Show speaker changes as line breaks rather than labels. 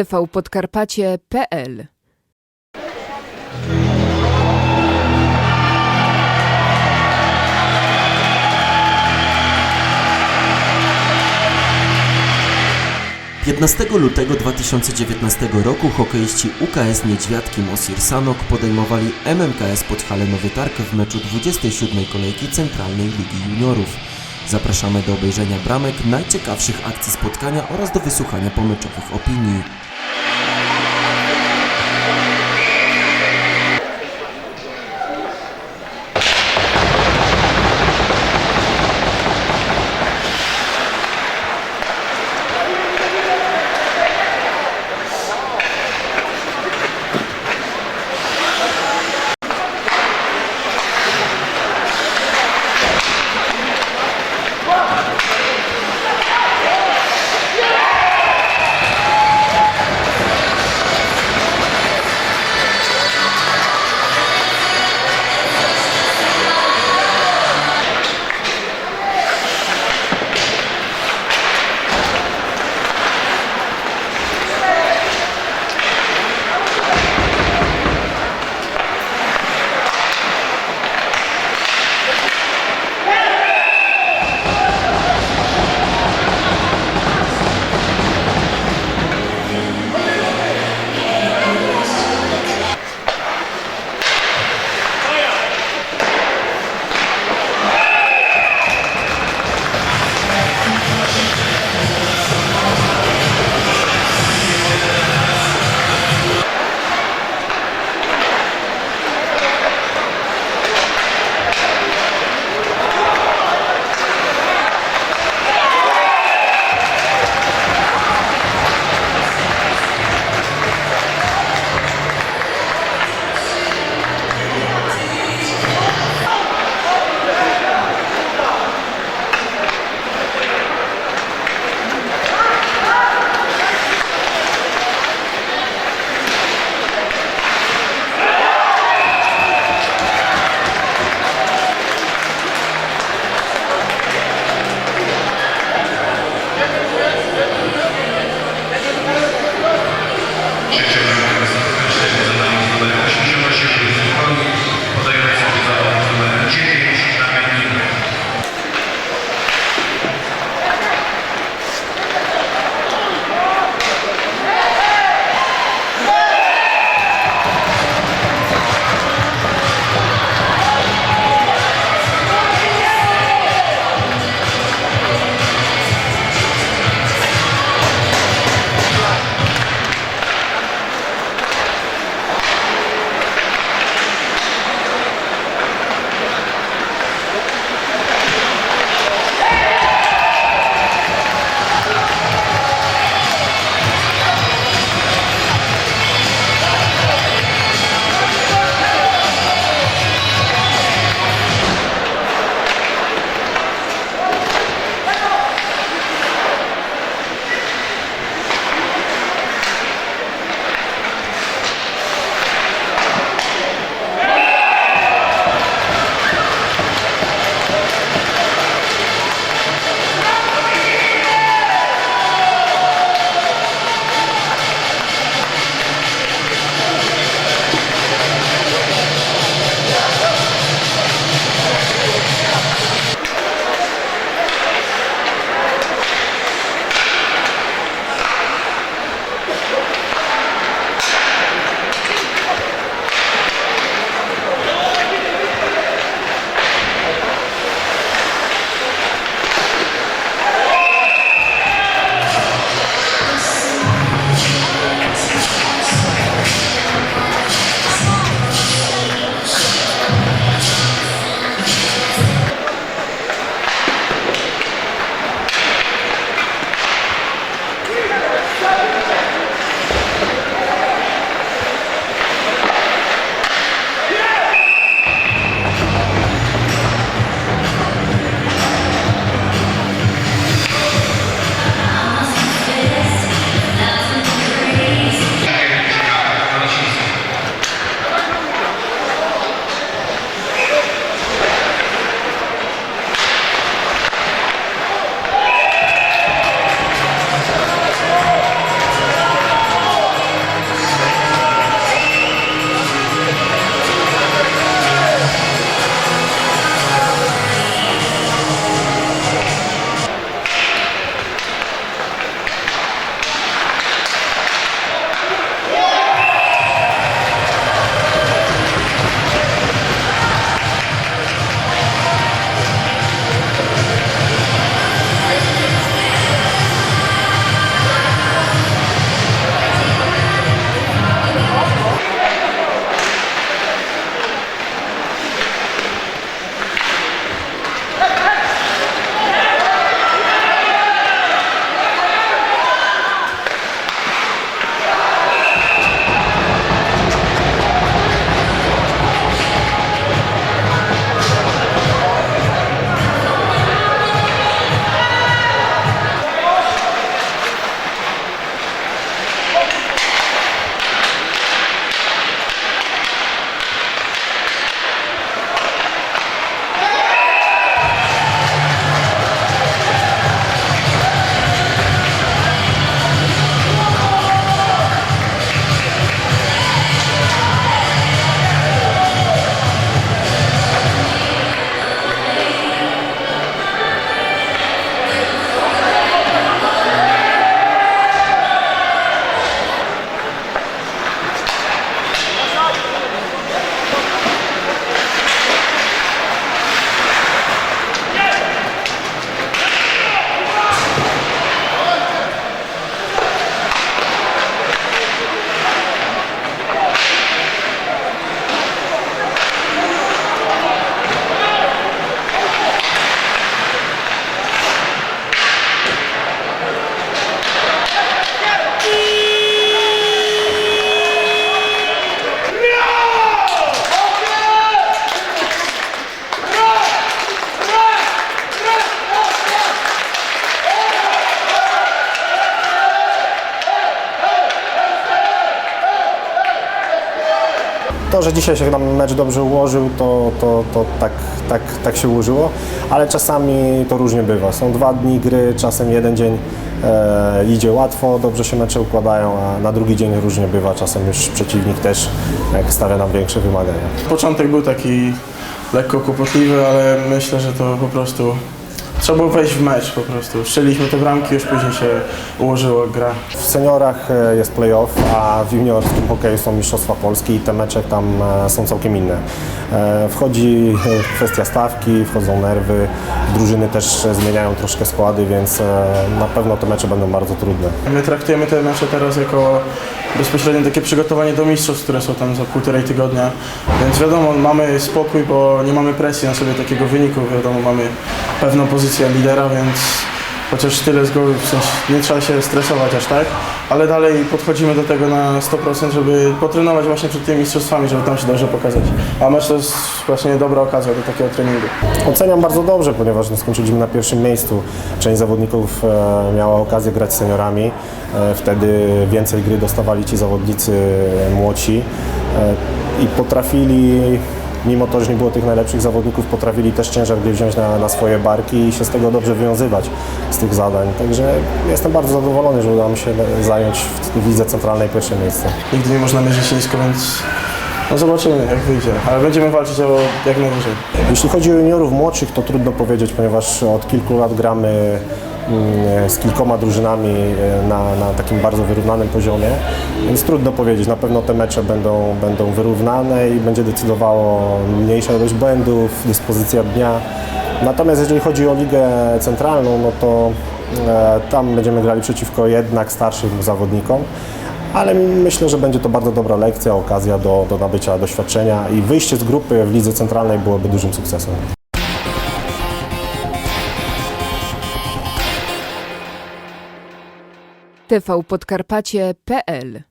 tvpodkarpacie.pl.
Piętnastego lutego 2019 roku hokeiści UKS Niedźwiadki Mosir Sanok podejmowali MMKS Podhale Nowy Targ w meczu 27. kolejki Centralnej Ligi Juniorów. Zapraszamy do obejrzenia bramek, najciekawszych akcji spotkania oraz do wysłuchania pomeczowych opinii.
To, że dzisiaj się nam mecz dobrze ułożył, to tak się ułożyło, ale czasami to różnie bywa. Są 2 dni gry, czasem jeden dzień idzie łatwo, dobrze się mecze układają, a na drugi dzień różnie bywa. Czasem już przeciwnik też stawia nam większe wymagania.
Początek był taki lekko kłopotliwy, ale myślę, że to po prostu trzeba było wejść w mecz po prostu. Strzeliliśmy te bramki, już później się ułożyła gra.
W seniorach jest play-off, a w juniorskim hokeju są Mistrzostwa Polski i te mecze tam są całkiem inne. Wchodzi kwestia stawki, wchodzą nerwy, drużyny też zmieniają troszkę składy, więc na pewno te mecze będą bardzo trudne.
My traktujemy te mecze teraz jako bezpośrednio takie przygotowanie do mistrzostw, które są tam za 1,5 tygodnia, więc wiadomo, mamy spokój, bo nie mamy presji na sobie takiego wyniku, wiadomo, mamy pewną pozycję lidera, więc chociaż tyle z głowy, w sensie nie trzeba się stresować aż tak, ale dalej podchodzimy do tego na 100%, żeby potrenować właśnie przed tymi mistrzostwami, żeby tam się dobrze pokazać. A mecz to jest właśnie dobra okazja do takiego treningu.
Oceniam bardzo dobrze, ponieważ skończyliśmy na pierwszym miejscu. Część zawodników miała okazję grać z seniorami, wtedy więcej gry dostawali ci zawodnicy młodsi i potrafili, mimo to, że nie było tych najlepszych zawodników, potrafili też ciężar gry wziąć na swoje barki i się z tego dobrze wywiązywać z tych zadań. Także jestem bardzo zadowolony, że udało mi się zająć w lidze centralnej pierwsze miejsce.
Nigdy nie można mierzyć nisko, więc no zobaczymy jak wyjdzie, ale będziemy walczyć o jak najwyżej.
Jeśli chodzi o juniorów młodszych, to trudno powiedzieć, ponieważ od kilku lat gramy z kilkoma drużynami na takim bardzo wyrównanym poziomie, więc trudno powiedzieć. Na pewno te mecze będą wyrównane i będzie decydowało mniejsza ilość błędów, dyspozycja dnia. Natomiast jeżeli chodzi o ligę centralną, no to tam będziemy grali przeciwko jednak starszym zawodnikom, ale myślę, że będzie to bardzo dobra lekcja, okazja do nabycia doświadczenia i wyjście z grupy w lidze centralnej byłoby dużym sukcesem.
tvpodkarpacie.pl